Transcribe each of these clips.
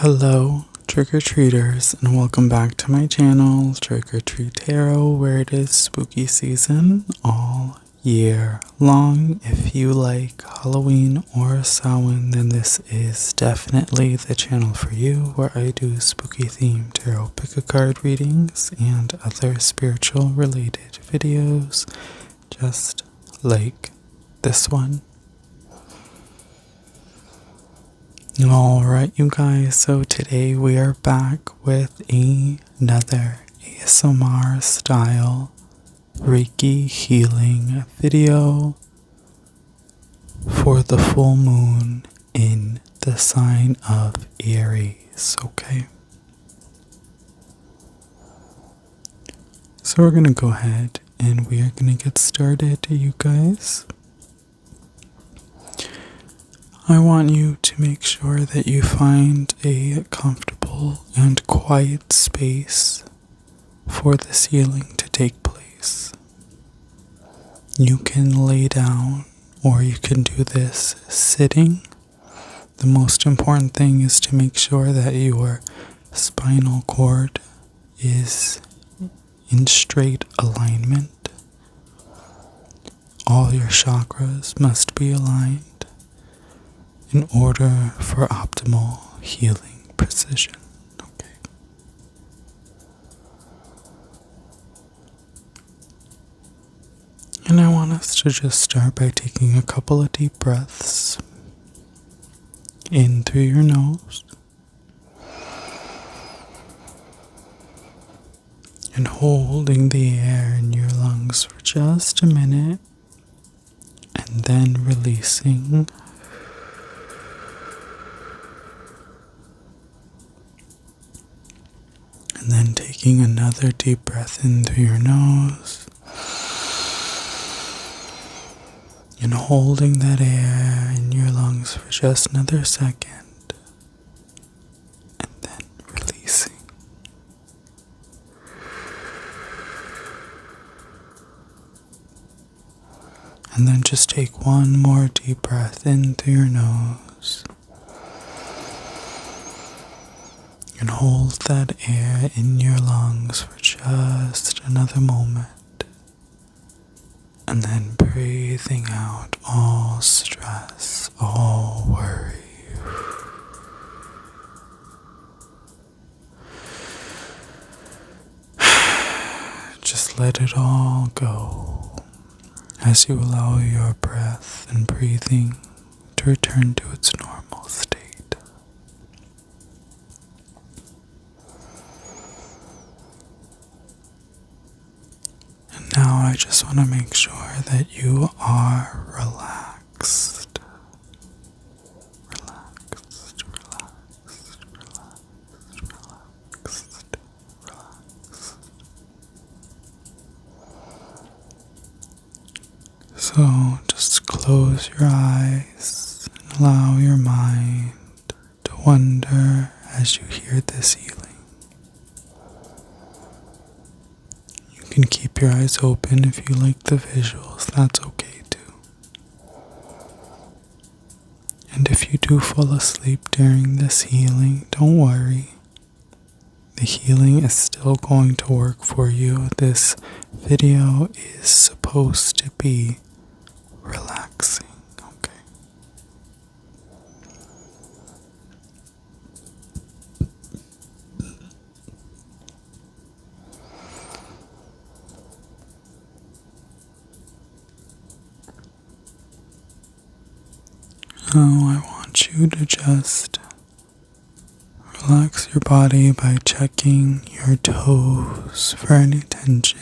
Hello, trick-or-treaters, and welcome back to my channel, TrickrTreatTarot, where it is spooky season all year long. If you like Halloween or Samhain, then this is definitely the channel for you, where I do spooky themed tarot pick-a-card readings and other spiritual related videos, just like this one. Alright, you guys, so today we are back with another ASMR style Reiki healing video for the full moon in the sign of Aries, okay? So we're going to go ahead and we are going to get started, you guys. I want you to make sure that you find a comfortable and quiet space for this healing to take place. You can lay down or you can do this sitting. The most important thing is to make sure that your spinal cord is in straight alignment. All your chakras must be aligned in order for optimal healing precision. Okay. And I want us to just start by taking a couple of deep breaths in through your nose and holding the air in your lungs for just a minute and then releasing. And then taking another deep breath in through your nose and holding that air in your lungs for just another second and then releasing. And then just take one more deep breath in through your nose. And hold that air in your lungs for just another moment. And then breathing out all stress, all worry. Just let it all go as you allow your breath and breathing to return to its normal state. Now I just want to make sure that you are relaxed. Relaxed, relaxed, relaxed, relaxed, relaxed. So just close your eyes and allow your mind to wander as you hear this healing. You can keep your eyes open if you like the visuals, that's okay too. And if you do fall asleep during this healing, don't worry. The healing is still going to work for you. This video is supposed to be relaxing, okay? Now I want you to just relax your body by checking your toes for any tension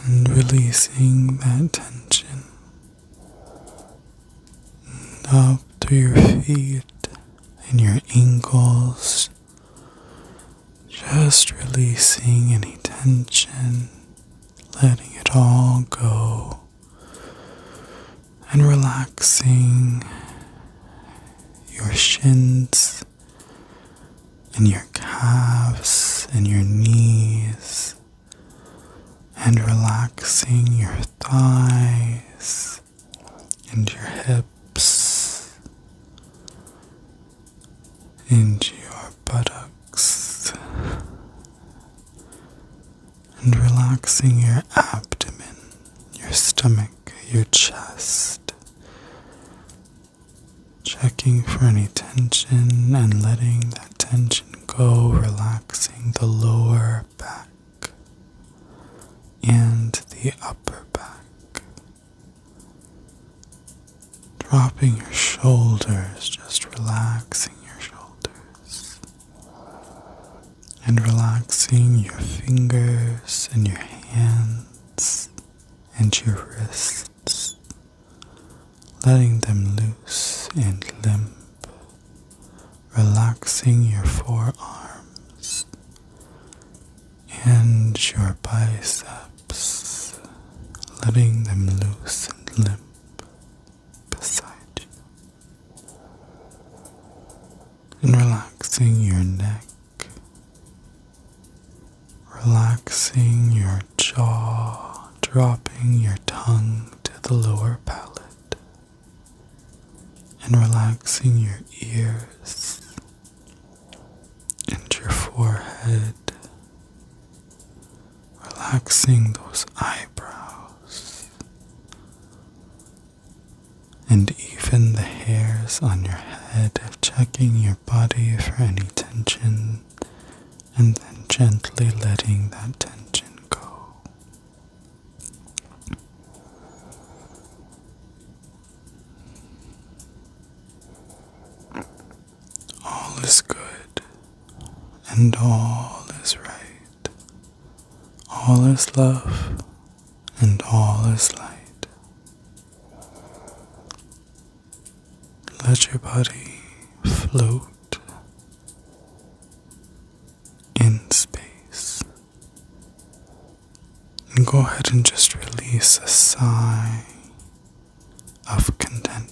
and releasing that tension up through your feet and your ankles, just releasing any tension, letting it all go. And relaxing your shins and your calves and your knees, and relaxing your thighs and your hips relaxing your abdomen, your stomach, your chest, checking for any tension and letting that tension go, relaxing the lower back and the upper back, dropping your shoulders, just relaxing your shoulders, and relaxing your fingers and your hands and your wrists, letting them loose and limp, relaxing your forearms and your biceps, letting them loose and limp beside you, and relaxing your neck, relaxing your jaw, dropping your tongue to the lower palate, and relaxing your ears and your forehead, relaxing those eyebrows, and even the hairs on your head, checking your body for any tension, and then gently letting that tension go. All is good, and all is right. All is love, and all is light. Let your body float in space. And go ahead and just release a sigh of contentment.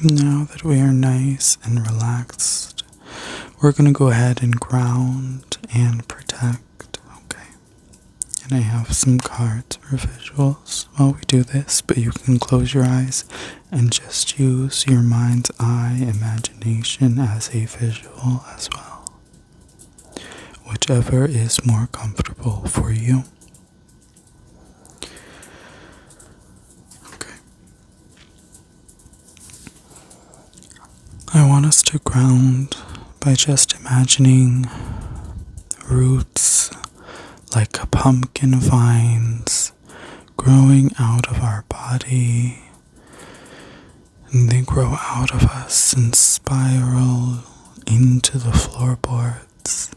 Now that we are nice and relaxed, we're going to go ahead and ground and protect, okay? And I have some cards or visuals while we do this, but you can close your eyes and just use your mind's eye imagination as a visual as well. Whichever is more comfortable for you. I want us to ground by just imagining roots like pumpkin vines growing out of our body, and they grow out of us and spiral into the floorboards,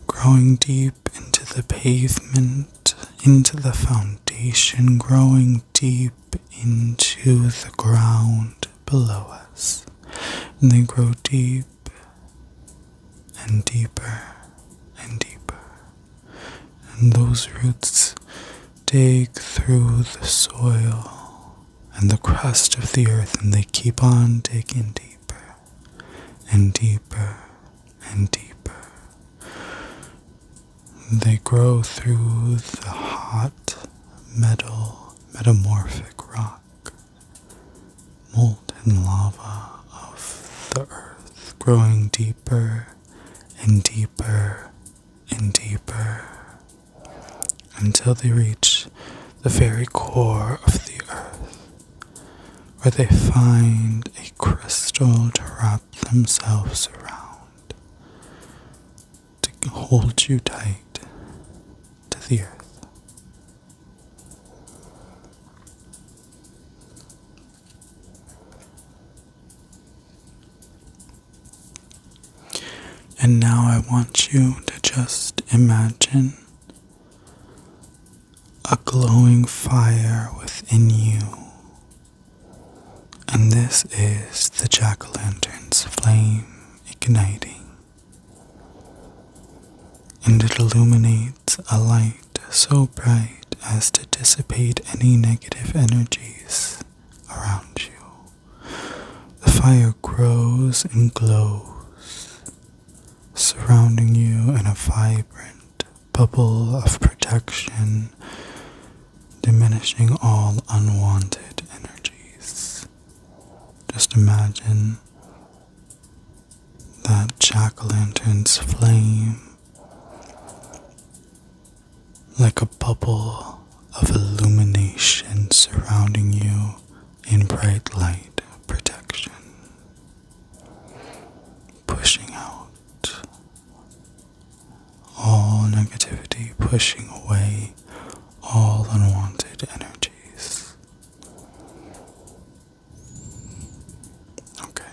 growing deep into the pavement, into the foundation, growing deep into the ground below us. And they grow deep and deeper and deeper. And those roots dig through the soil and the crust of the earth, and they keep on digging deeper and deeper and deeper. They grow through the hot metal metamorphic rock, molten lava of the earth, growing deeper and deeper and deeper until they reach the very core of the earth, where they find a crystal to wrap themselves around, to hold you tight to the earth. And now I want you to just imagine a glowing fire within you. And this is the jack-o'-lantern's flame igniting. And it illuminates a light so bright as to dissipate any negative energies around you. The fire grows and glows, surrounding you in a vibrant bubble of protection, diminishing all unwanted energies. Just imagine that jack-o'-lantern's flame like a bubble of illumination surrounding you in bright light protection, pushing out all negativity, pushing away all unwanted energies. Okay.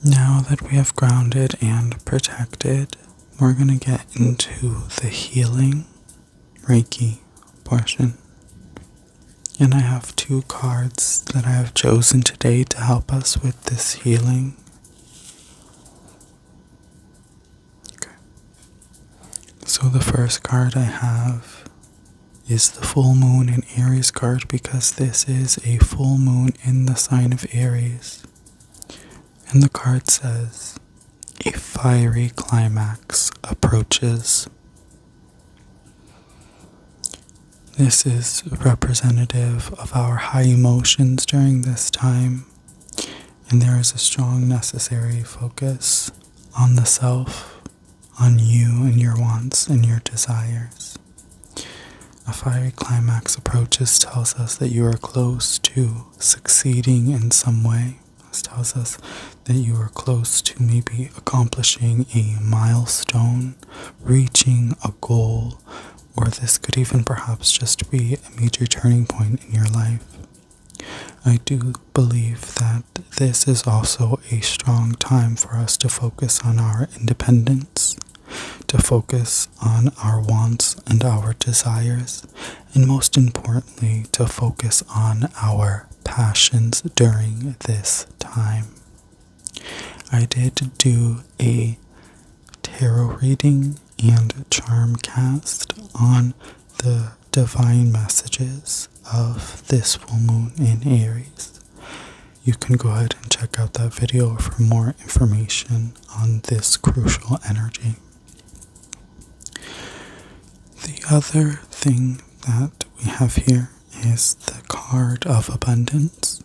Now that we have grounded and protected, we're going to get into the healing Reiki portion. And I have 2 cards that I have chosen today to help us with this healing. Okay. So the first card I have is the full moon in Aries card, because this is a full moon in the sign of Aries. And the card says, a fiery climax approaches. This is representative of our high emotions during this time, and there is a strong necessary focus on the self, on you and your wants and your desires. A fiery climax approaches tells us that you are close to succeeding in some way. This tells us that you are close to maybe accomplishing a milestone, reaching a goal, or this could even perhaps just be a major turning point in your life. I do believe that this is also a strong time for us to focus on our independence, to focus on our wants and our desires, and most importantly, to focus on our passions during this time. I did do a tarot reading and charm cast on the divine messages of this full moon in Aries. You can go ahead and check out that video for more information on this crucial energy. The other thing that we have here is the card of abundance.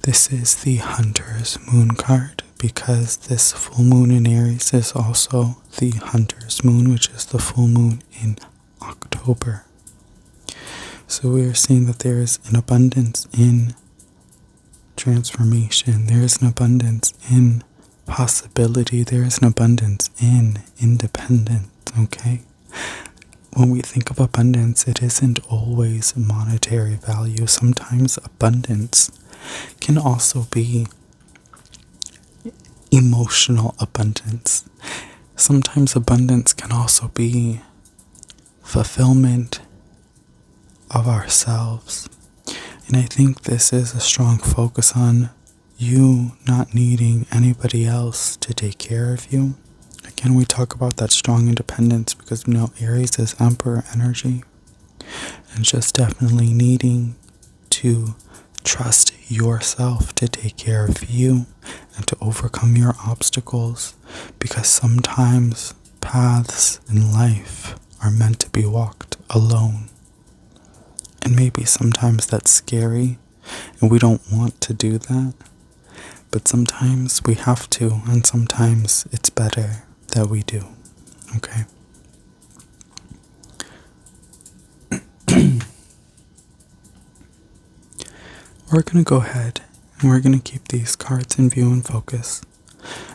This is the Hunter's Moon card, because this full moon in Aries is also the Hunter's Moon, which is the full moon in October. So we are seeing that there is an abundance in transformation. There is an abundance in possibility. There is an abundance in independence, okay? When we think of abundance, it isn't always monetary value. Sometimes abundance can also be emotional abundance. Sometimes abundance can also be fulfillment of ourselves. And I think this is a strong focus on you not needing anybody else to take care of you. Again, we talk about that strong independence because we know Aries is Emperor energy, and just definitely needing to trust yourself to take care of you and to overcome your obstacles, because sometimes paths in life are meant to be walked alone. And maybe sometimes that's scary and we don't want to do that, but sometimes we have to, and sometimes it's better that we do. Okay? We're going to go ahead and we're going to keep these cards in view and focus.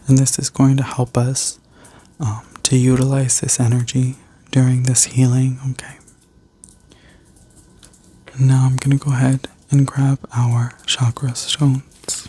And this is going to help us to utilize this energy during this healing. Okay? And now I'm going to go ahead and grab our Chakra Stones.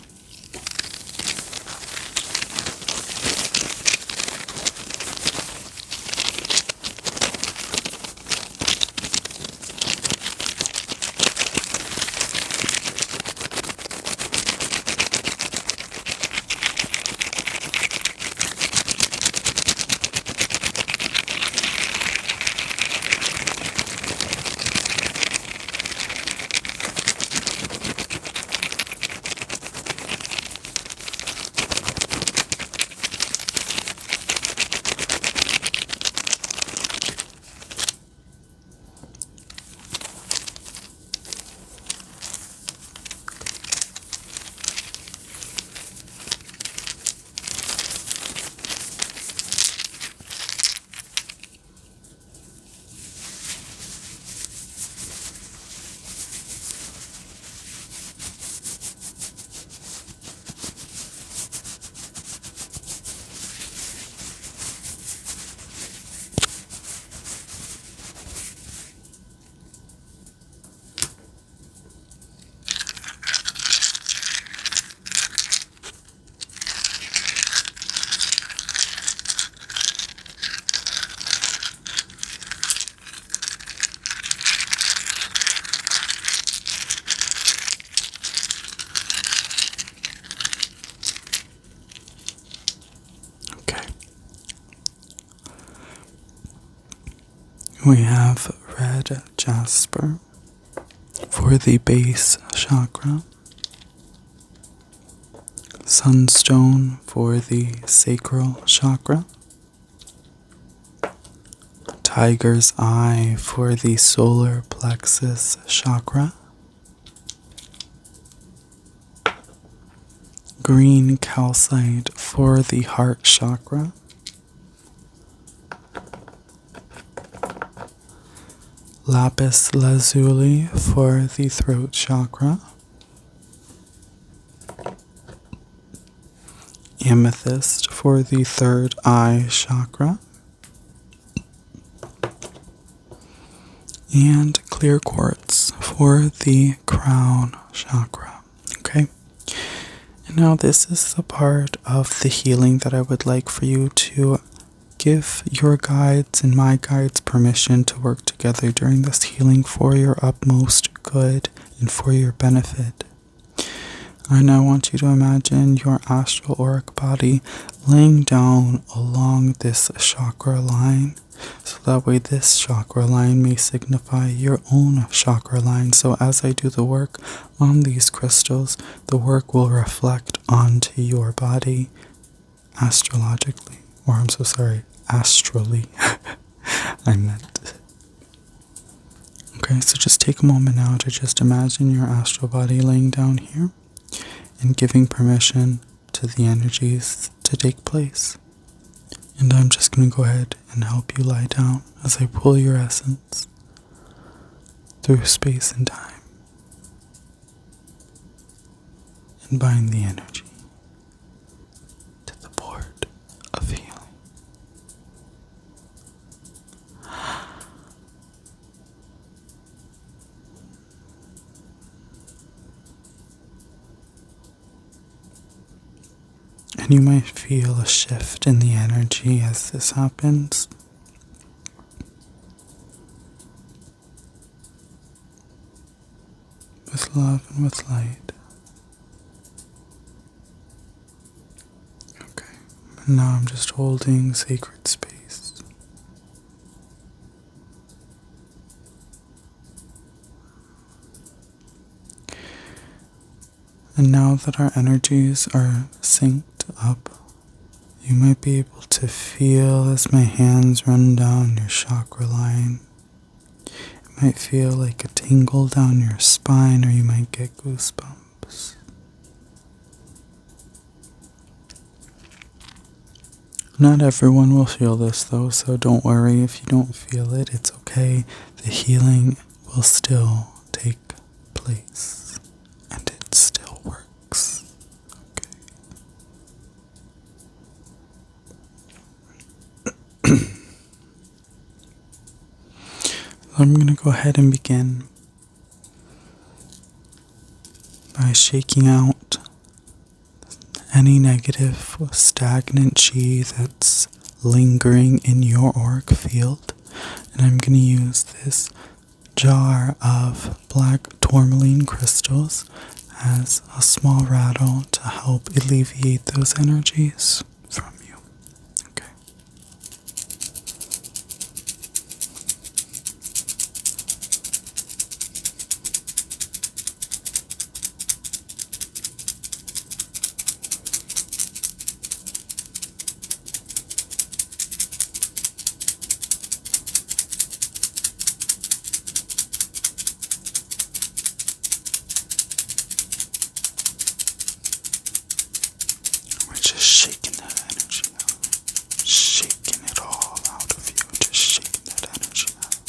We have red jasper for the base chakra, sunstone for the sacral chakra, tiger's eye for the solar plexus chakra, green calcite for the heart chakra, lapis lazuli for the throat chakra, amethyst for the third eye chakra, and clear quartz for the crown chakra. Okay? And now this is the part of the healing that I would like for you to give your guides and my guides permission to work together during this healing for your utmost good and for your benefit. I now want you to imagine your astral auric body laying down along this chakra line, so that way this chakra line may signify your own chakra line. So as I do the work on these crystals, the work will reflect onto your body astrologically, or I'm so sorry, astrally. I meant. Okay, so just take a moment now to just imagine your astral body laying down here and giving permission to the energies to take place. And I'm just going to go ahead and help you lie down as I pull your essence through space and time and bind the energy to the board of healing. And you might feel a shift in the energy as this happens. With love and with light. Okay, and now I'm just holding sacred space. And now that our energies are synced up, you might be able to feel as my hands run down your chakra line. It might feel like a tingle down your spine, or you might get goosebumps. Not everyone will feel this though, so don't worry if you don't feel it. It's okay. The healing will still take place, and it still works. I'm going to go ahead and begin by shaking out any negative or stagnant chi that's lingering in your auric field. And I'm going to use this jar of black tourmaline crystals as a small rattle to help alleviate those energies from you. Okay. We're just shaking that energy out. Shaking it all out of you. Just shaking that energy out.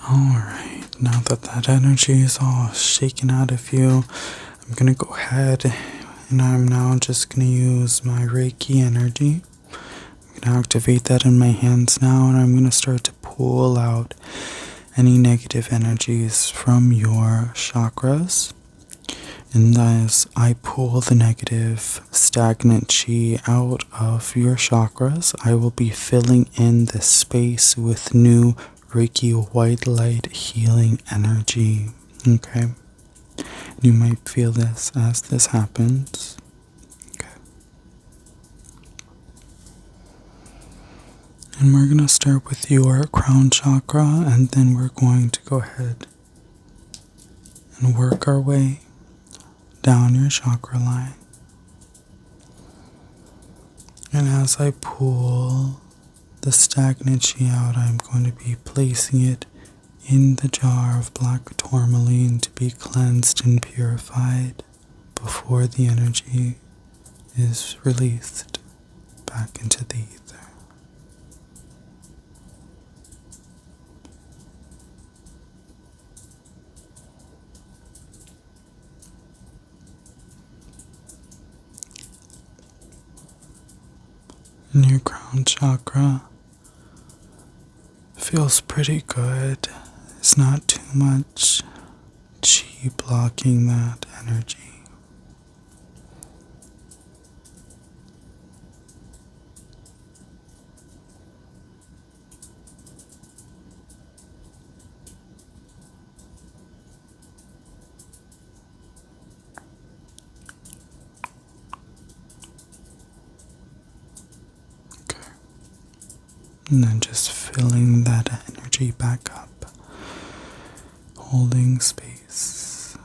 Alright, now that energy is all shaken out of you, I'm going to go ahead and I'm now just going to use my Reiki energy. I'm I'm going to activate that in my hands now, and I'm going to start to pull out any negative energies from your chakras. And as I pull the negative, stagnant chi out of your chakras, I will be filling in the space with new Reiki white light healing energy. Okay? You might feel this as this happens. Okay. And we're going to start with your crown chakra, and then we're going to go ahead and work our way down your chakra line. And as I pull the stagnant chi out, I'm going to be placing it in the jar of black tourmaline to be cleansed and purified before the energy is released back into the ether. And your crown chakra feels pretty good. It's not too much chi blocking that energy. And then just filling that energy back up, holding space.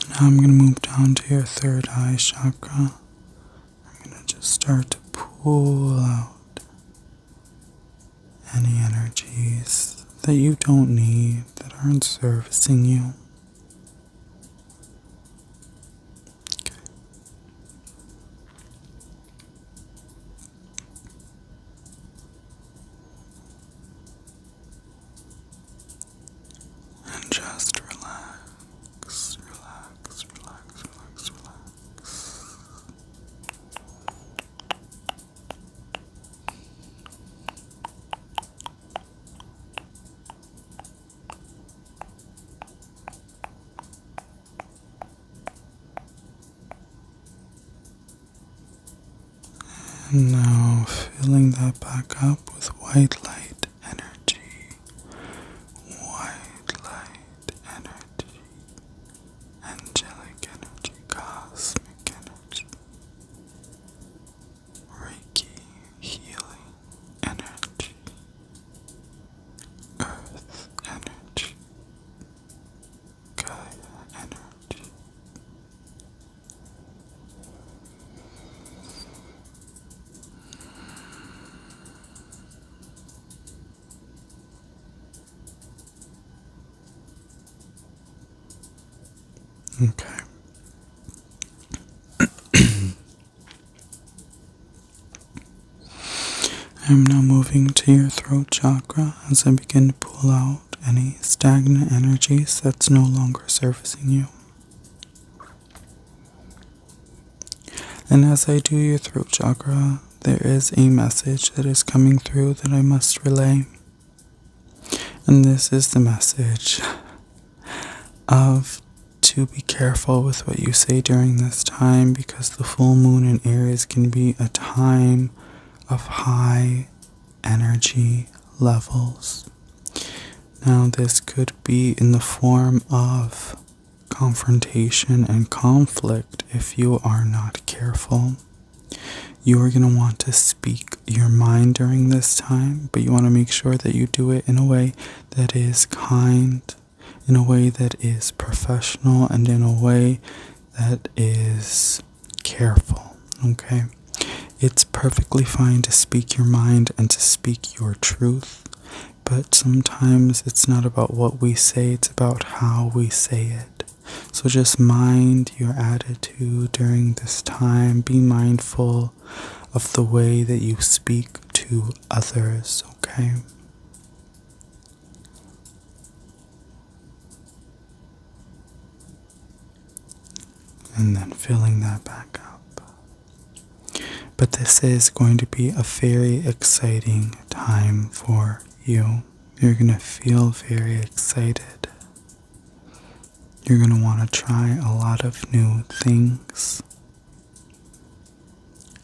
Now I'm going to move down to your third eye chakra. I'm going to just start to pull out any energies that you don't need, that aren't servicing you. Okay. And just relax, relax, relax, relax, relax. And now filling that back up with white light energy, white light energy, angelic energy, cosmic energy, Reiki healing energy, earth energy, Gaia energy. Okay. I'm now moving to your throat chakra as I begin to pull out any stagnant energies that's no longer servicing you. And as I do your throat chakra, there is a message that is coming through that I must relay. And this is the message of to be careful with what you say during this time, because the full moon in Aries can be a time of high energy levels. Now, this could be in the form of confrontation and conflict if you are not careful. You are going to want to speak your mind during this time, but you want to make sure that you do it in a way that is kind, in a way that is professional, and in a way that is careful, okay? It's perfectly fine to speak your mind and to speak your truth, but sometimes it's not about what we say, it's about how we say it. So just mind your attitude during this time. Be mindful of the way. the way that you speak to others, okay? and then filling that back up. But this is going to be a very exciting time for you. You're going to feel very excited. You're going to want to try a lot of new things.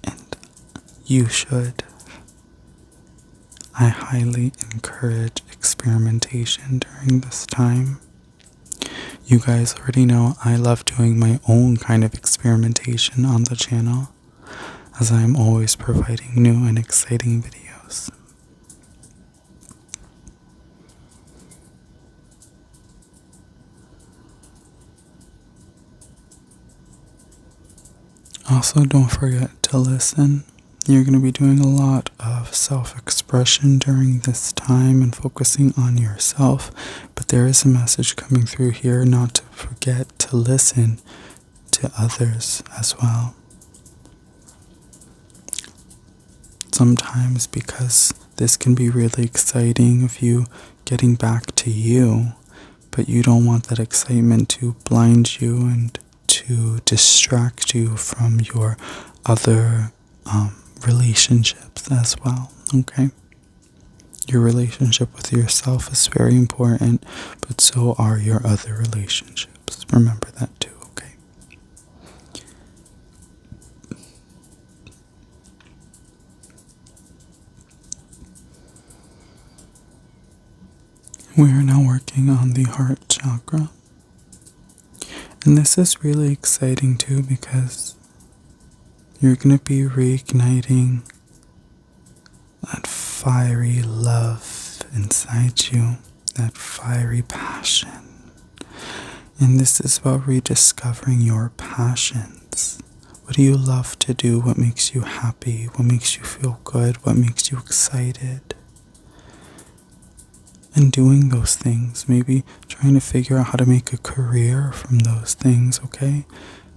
And you should. I highly encourage experimentation during this time. You guys already know I love doing my own kind of experimentation on the channel, as I am always providing new and exciting videos. Also, don't forget to listen. You're going to be doing a lot of self-expression during this time and focusing on yourself, but there is a message coming through here not to forget to listen to others as well. Sometimes, because this can be really exciting of you getting back to you, but you don't want that excitement to blind you and to distract you from your other relationships as well, okay? Your relationship with yourself is very important, but so are your other relationships. Remember that too, okay? We are now working on the heart chakra. And this is really exciting too, because you're going to be reigniting that fiery love inside you, that fiery passion. And this is about rediscovering your passions. What do you love to do? What makes you happy? What makes you feel good? What makes you excited? And doing those things, maybe trying to figure out how to make a career from those things, okay?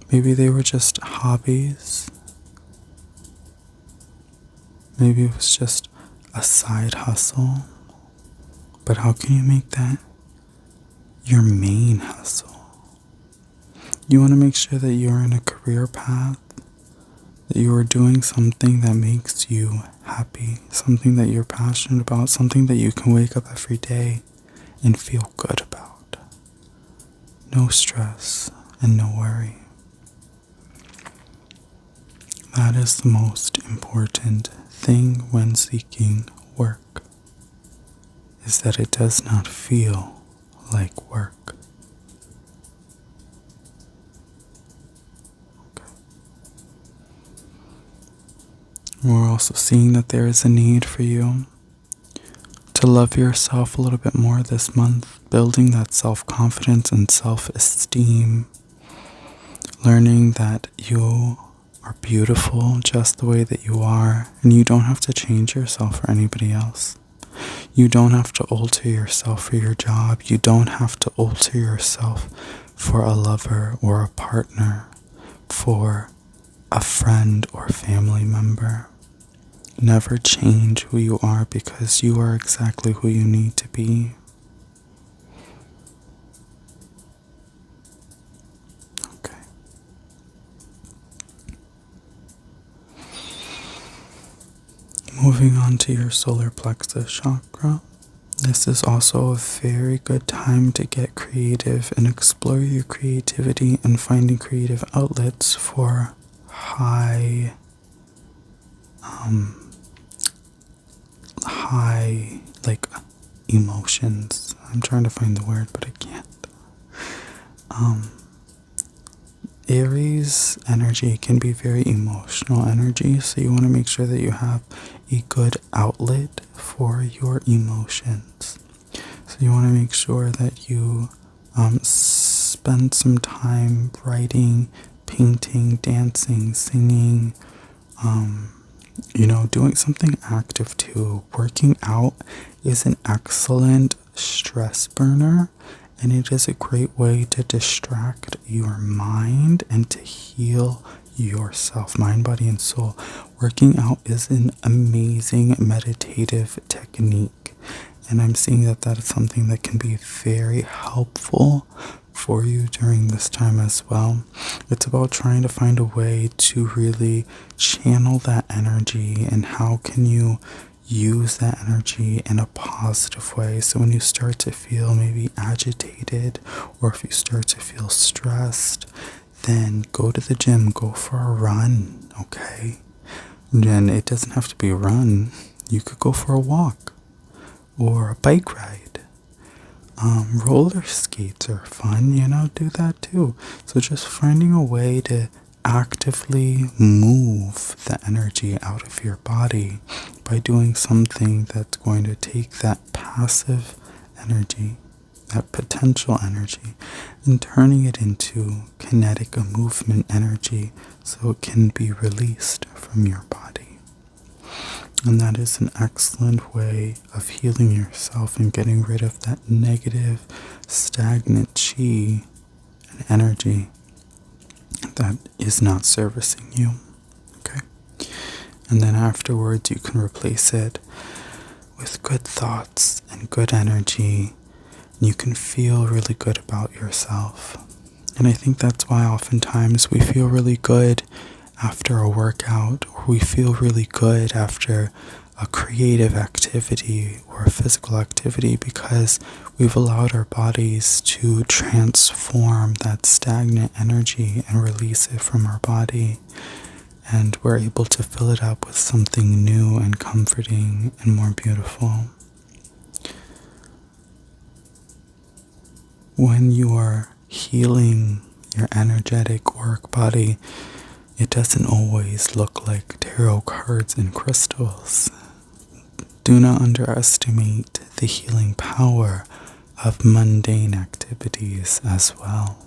Maybe they were just hobbies. Maybe it was just a side hustle. But how can you make that your main hustle? You want to make sure that you're in a career path, that you are doing something that makes you happy, something that you're passionate about, something that you can wake up every day and feel good about. No stress and no worry. That is the most important thing when seeking work, is that it does not feel like work. Okay. We're also seeing that there is a need for you to love yourself a little bit more this month, building that self-confidence and self-esteem, learning that you are beautiful just the way that you are, and you don't have to change yourself for anybody else. You don't have to alter yourself for your job. You don't have to alter yourself for a lover or a partner, for a friend or family member. Never change who you are, because you are exactly who you need to be. Moving on to your solar plexus chakra. This is also a very good time to get creative and explore your creativity and finding creative outlets for high emotions. I'm trying to find the word, but I can't. Aries energy can be very emotional energy, so you want to make sure that you have a good outlet for your emotions. So you want to make sure that you spend some time writing, painting, dancing, singing, doing something active too. Working out is an excellent stress burner, and it is a great way to distract your mind and to heal yourself, mind, body, and soul. Working out is an amazing meditative technique, and I'm seeing that that is something that can be very helpful for you during this time as well. It's about trying to find a way to really channel that energy, and how can you use that energy in a positive way. So when you start to feel maybe agitated, or if you start to feel stressed, then go to the gym, go for a run, okay? And it doesn't have to be a run. You could go for a walk or a bike ride. Roller skates are fun, do that too. So just finding a way to actively move the energy out of your body by doing something that's going to take that passive energy, that potential energy, and turning it into kinetic movement energy so it can be released from your body. And that is an excellent way of healing yourself and getting rid of that negative, stagnant chi and energy that is not servicing you. Okay? And then afterwards, you can replace it with good thoughts and good energy. And you can feel really good about yourself. And I think that's why oftentimes we feel really good after a workout, or we feel really good after a creative activity or a physical activity, because we've allowed our bodies to transform that stagnant energy and release it from our body. And we're able to fill it up with something new and comforting and more beautiful. When you are healing your energetic work body, it doesn't always look like tarot cards and crystals. Do not underestimate the healing power of mundane activities as well.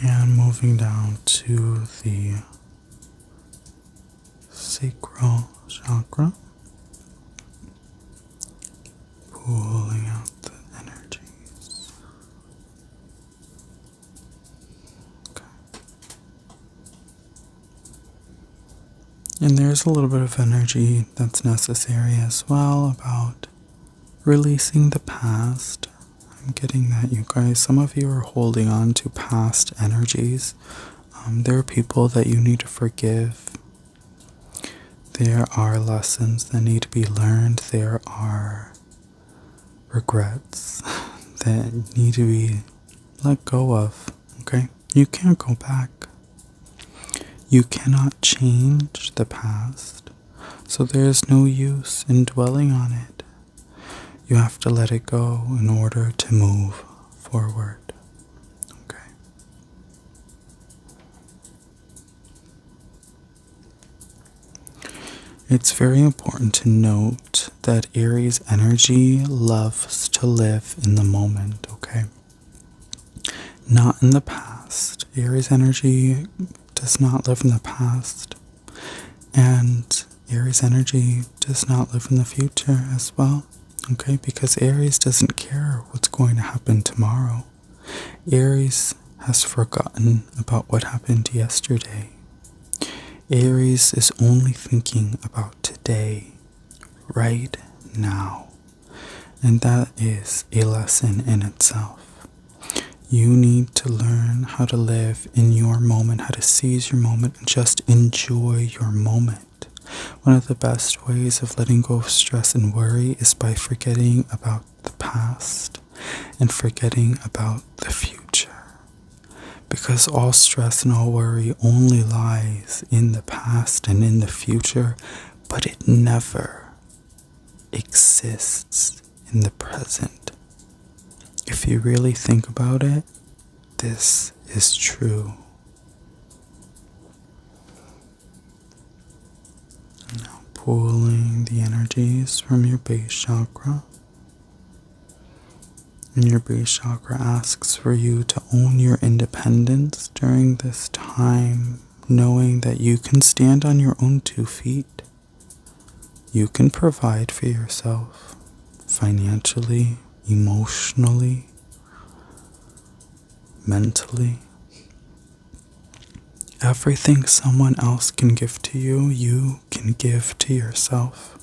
And moving down to the sacral chakra. Pulling out the energies. Okay. And there's a little bit of energy that's necessary as well about releasing the past. I'm getting that, you guys. Some of you are holding on to past energies. There are people that you need to forgive. There are lessons that need to be learned. There are regrets that need to be let go of, okay? You can't go back. You cannot change the past, so there's no use in dwelling on it. You have to let it go in order to move forward, okay? It's very important to note that Aries energy loves to live in the moment, okay? Not in the past. Aries energy does not live in the past. And Aries energy does not live in the future as well, okay? Because Aries doesn't care what's going to happen tomorrow. Aries has forgotten about what happened yesterday. Aries is only thinking about today, right now. And that is a lesson in itself. You need to learn how to live in your moment, how to seize your moment, and just enjoy your moment. One of the best ways of letting go of stress and worry is by forgetting about the past and forgetting about the future. Because all stress and all worry only lies in the past and in the future, but it never exists in the present. If you really think about it, this is true. Now pulling the energies from your base chakra. And your base chakra asks for you to own your independence during this time, knowing that you can stand on your own 2 feet. You can provide for yourself financially, emotionally, mentally. everything someone else can give to you, you can give to yourself.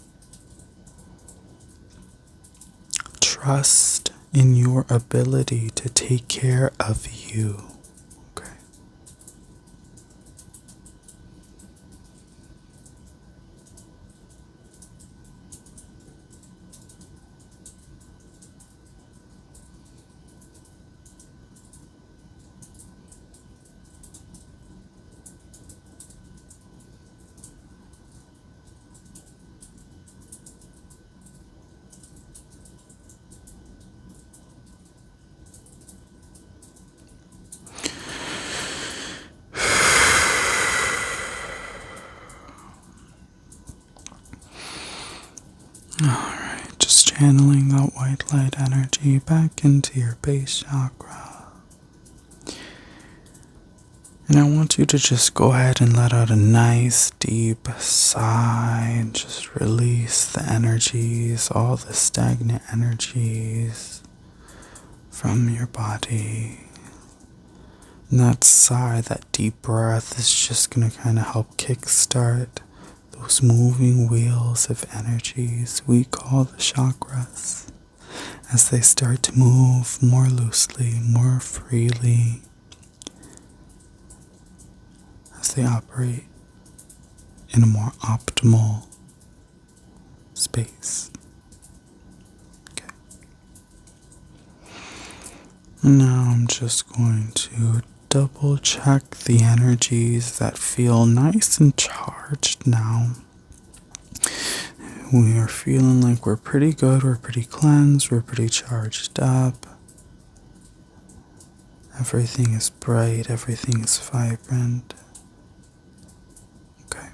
Trust in your ability to take care of you. Okay. Alright, just channeling that white light energy back into your base chakra. And I want you to just go ahead and let out a nice deep sigh and just release the energies, all the stagnant energies from your body. And that sigh, that deep breath is just going to kind of help kickstart those moving wheels of energies we call the chakras as they start to move more loosely, more freely, as they operate in a more optimal space. Okay. And now I'm just going to double check the energies that feel nice and charged now. We are feeling like we're pretty good, we're pretty cleansed, we're pretty charged up. Everything is bright, everything is vibrant. Okay.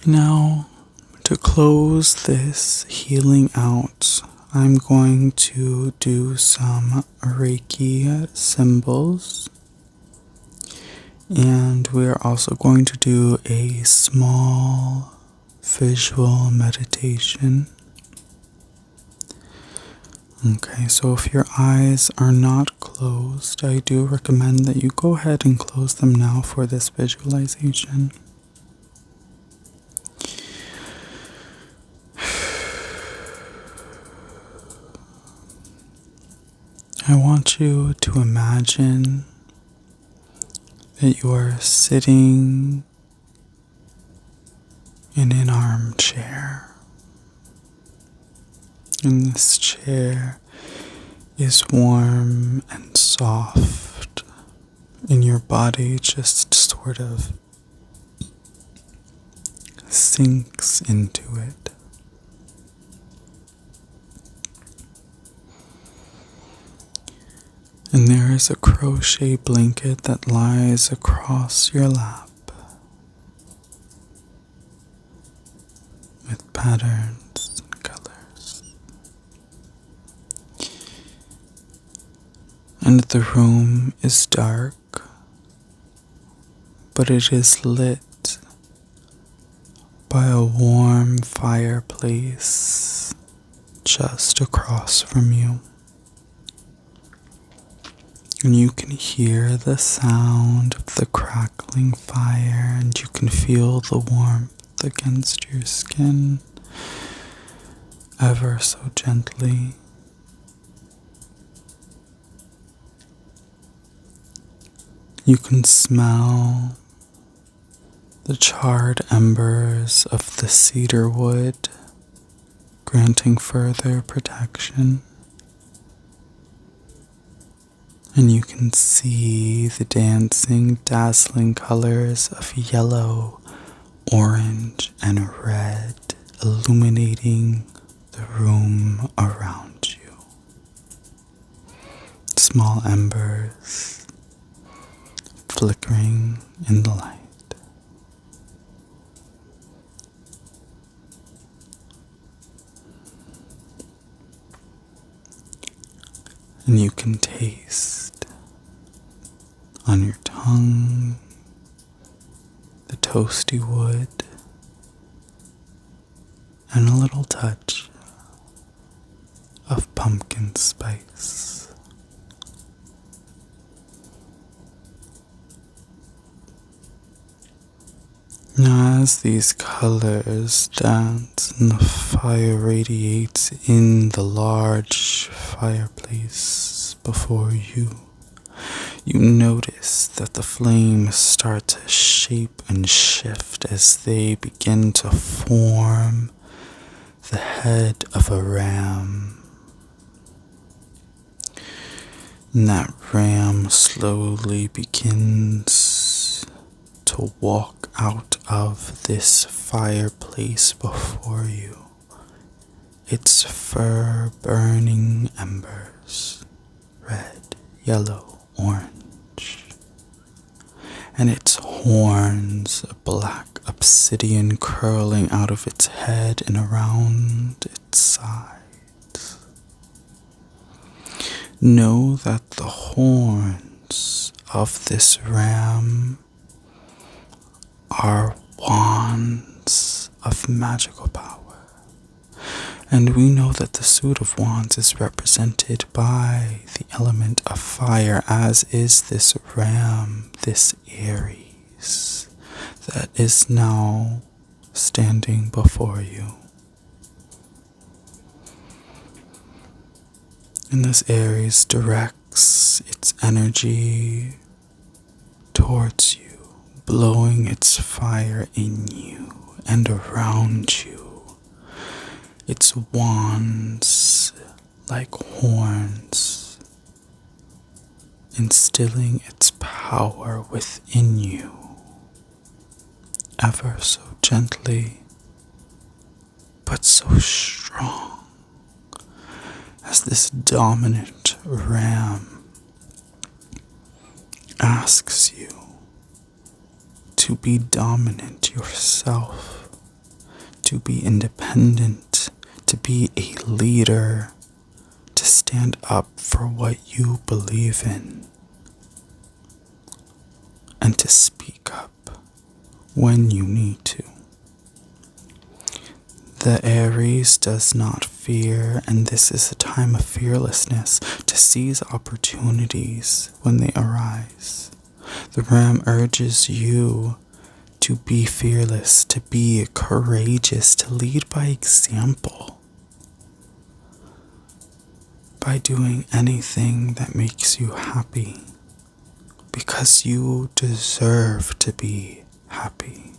Now, to close this healing out, I'm going to do some Reiki symbols. And we are also going to do a small visual meditation. Okay, so if your eyes are not closed, I do recommend that you go ahead and close them now for this visualization. I want you to imagine that you are sitting in an armchair. And this chair is warm and soft, and your body just sort of sinks into it. And there is a crochet blanket that lies across your lap with patterns and colors. And the room is dark, but it is lit by a warm fireplace just across from you. And you can hear the sound of the crackling fire, and you can feel the warmth against your skin ever so gently. You can smell the charred embers of the cedar wood, granting further protection. And you can see the dancing, dazzling colors of yellow, orange, and red illuminating the room around you. Small embers flickering in the light. And you can taste on your tongue toasty wood, and a little touch of pumpkin spice. Now, as these colors dance and the fire radiates in the large fireplace before you, you notice that the flames start to shape and shift as they begin to form the head of a ram. And that ram slowly begins to walk out of this fireplace before you, its fur burning embers, red, yellow, orange, and its horns, a black obsidian curling out of its head and around its sides. Know that the horns of this ram are wands of magical power. And we know that the suit of wands is represented by the element of fire, as is this ram, this Aries, that is now standing before you. And this Aries directs its energy towards you, blowing its fire in you and around you. Its wands like horns, instilling its power within you, ever so gently, but so strong, as this dominant ram asks you to be dominant yourself, to be independent, to be a leader, to stand up for what you believe in, and to speak up when you need to. The Aries does not fear, and this is a time of fearlessness, to seize opportunities when they arise. The ram urges you to be fearless, to be courageous, to lead by example, by doing anything that makes you happy, because you deserve to be happy.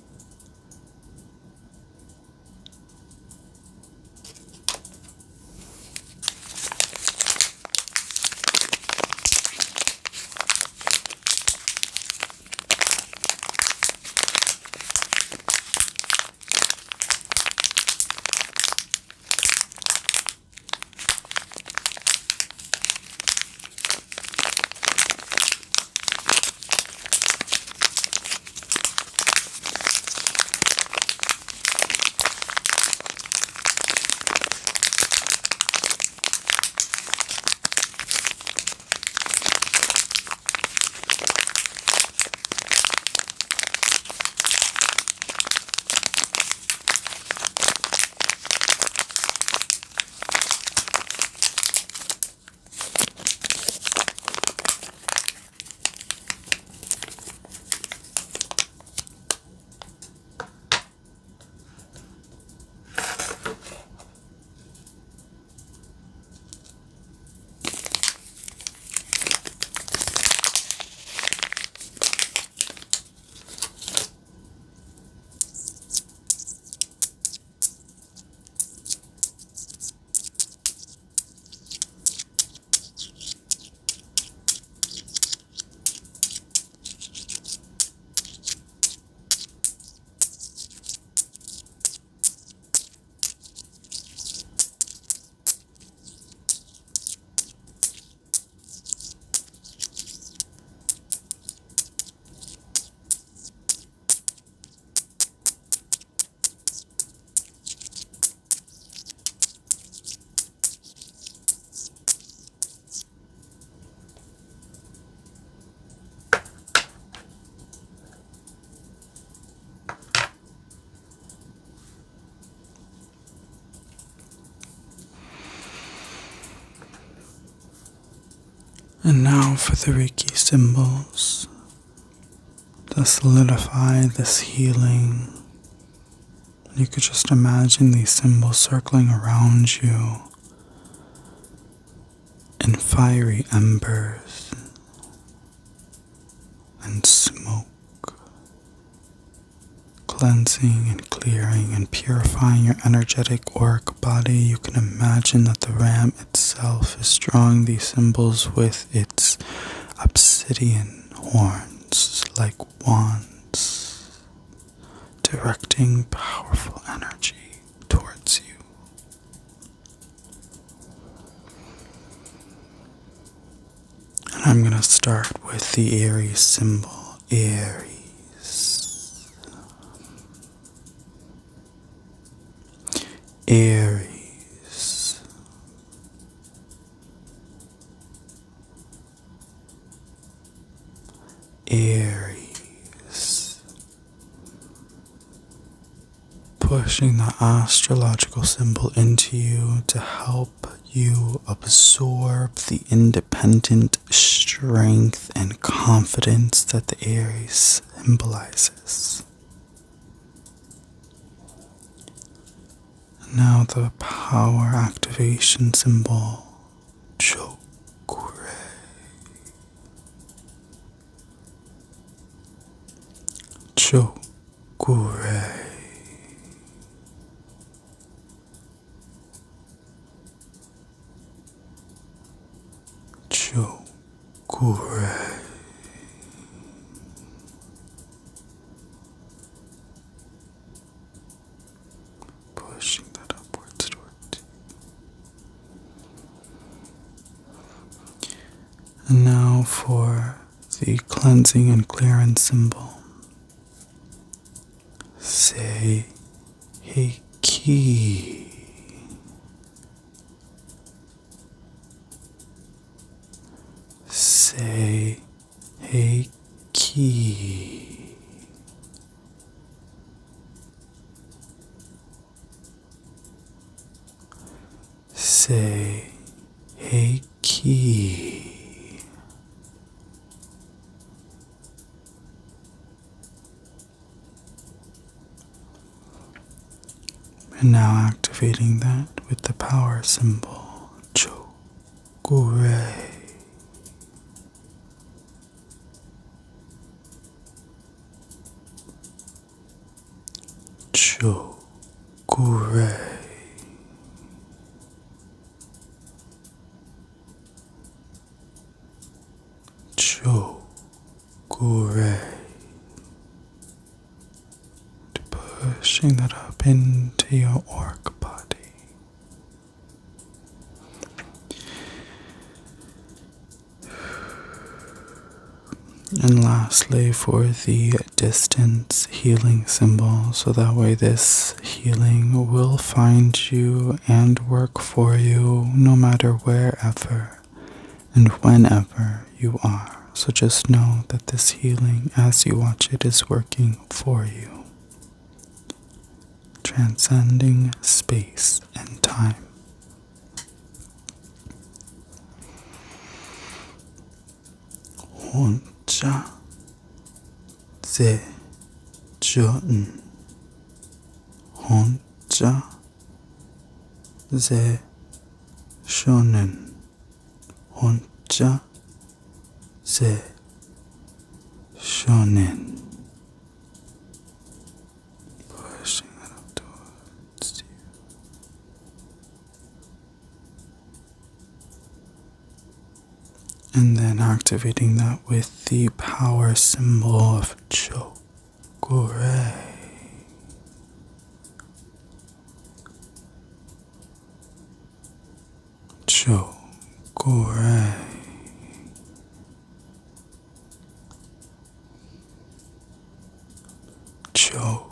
And now for the Reiki symbols. To solidify this healing, you could just imagine these symbols circling around you in fiery embers and smoke, cleansing and clearing and purifying your energetic auric body. You can imagine that the ram itself is drawing these symbols with its obsidian horns like wands, directing powerful energy towards you. And I'm going to start with the Aries symbol, Aries. Aries. Aries. Pushing the astrological symbol into you to help you absorb the independent strength and confidence that the Aries symbolizes. Now the power activation symbol, Chakra. Chakra. Chakra. Pushing that upwards towards you. And now for the cleansing and clearance symbol. Say Reiki. Say Reiki. Say Reiki. And now activating that with the power symbol, Chakra. Chakra. Chakra. Pushing that up into your auric body. And lastly, for the distance healing symbol, so that way this healing will find you and work for you no matter wherever and whenever you are. So just know that this healing, as you watch it, is working for you, transcending space and time. 혼자 제주는 혼자 제쇼는 혼자 제쇼는 pushing it up towards you. And then activating that with the power symbol of Chakra. Chakra. Chakra.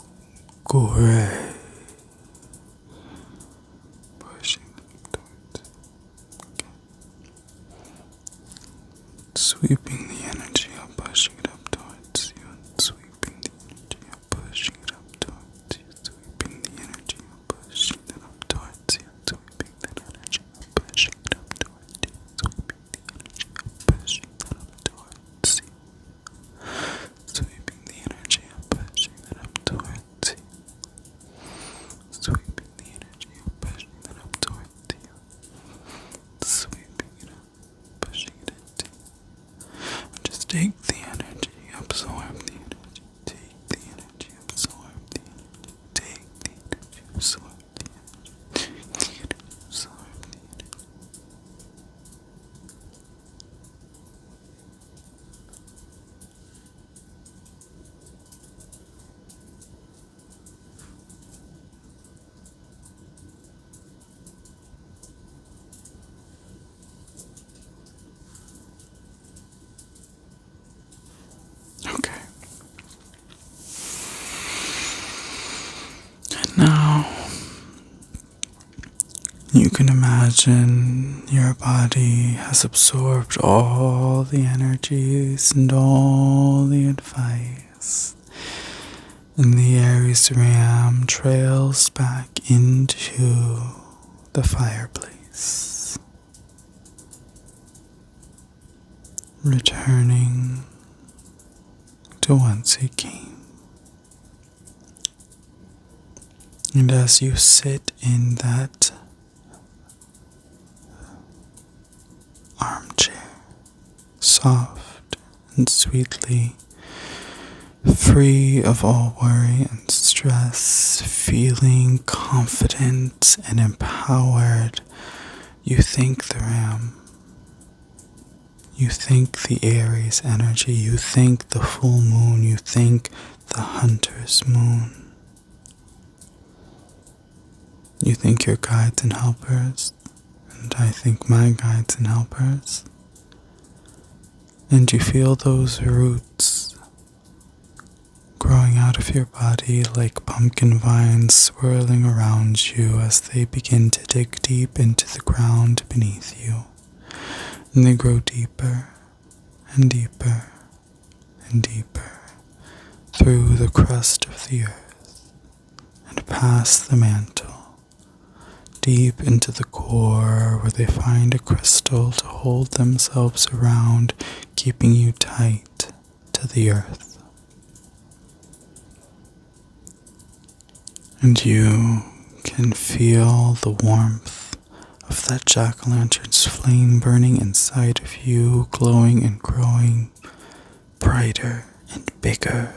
Pushing them towards it. Okay. Sweeping the energy up, pushing it up towards you, and sweeping the energy up, pushing it up towards you, sweeping the energy up, pushing it up towards you, sweeping that energy up, pushing it up towards you, sweeping the energy up, pushing Now, you can imagine your body has absorbed all the energies and all the advice, and the Aries ram trails back into the fireplace, returning to whence it came. And as you sit in that armchair, soft and sweetly, free of all worry and stress, feeling confident and empowered, you thank the ram. You thank the Aries energy. You thank the full moon. You thank the hunter's moon. You thank your guides and helpers, and I thank my guides and helpers. And you feel those roots growing out of your body like pumpkin vines swirling around you as they begin to dig deep into the ground beneath you. And they grow deeper and deeper and deeper through the crust of the earth and past the mantle, deep into the core where they find a crystal to hold themselves around, keeping you tight to the earth. And you can feel the warmth of that jack-o'-lantern's flame burning inside of you, glowing and growing brighter and bigger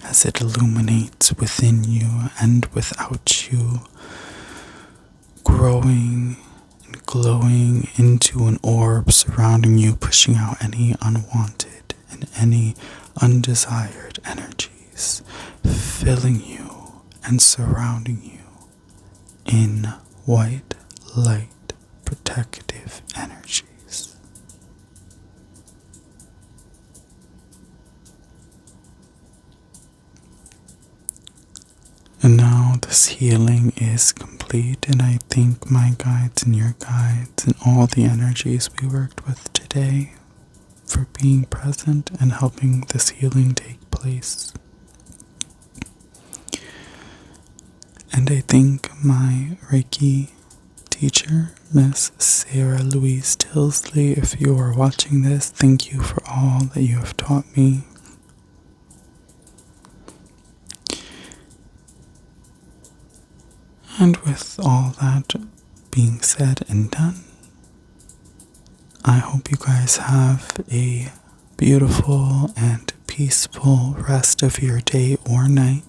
as it illuminates within you and without you, growing and glowing into an orb surrounding you, pushing out any unwanted and any undesired energies, filling you and surrounding you in white light protective energies. And now this healing is complete, and I thank my guides and your guides and all the energies we worked with today for being present and helping this healing take place. And I thank my Reiki teacher, Miss Sarah Louise Tilsley. If you are watching this, thank you for all that you have taught me. And with all that being said and done, I hope you guys have a beautiful and peaceful rest of your day or night.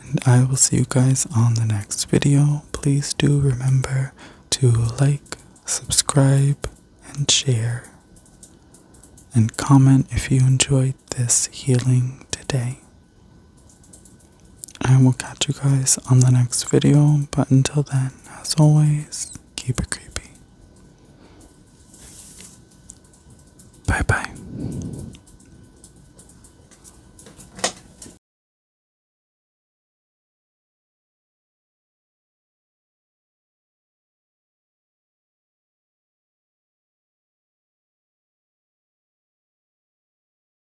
And I will see you guys on the next video. Please do remember to like, subscribe, and share. And comment if you enjoyed this healing today. I will catch you guys on the next video, but until then, as always, keep it creepy.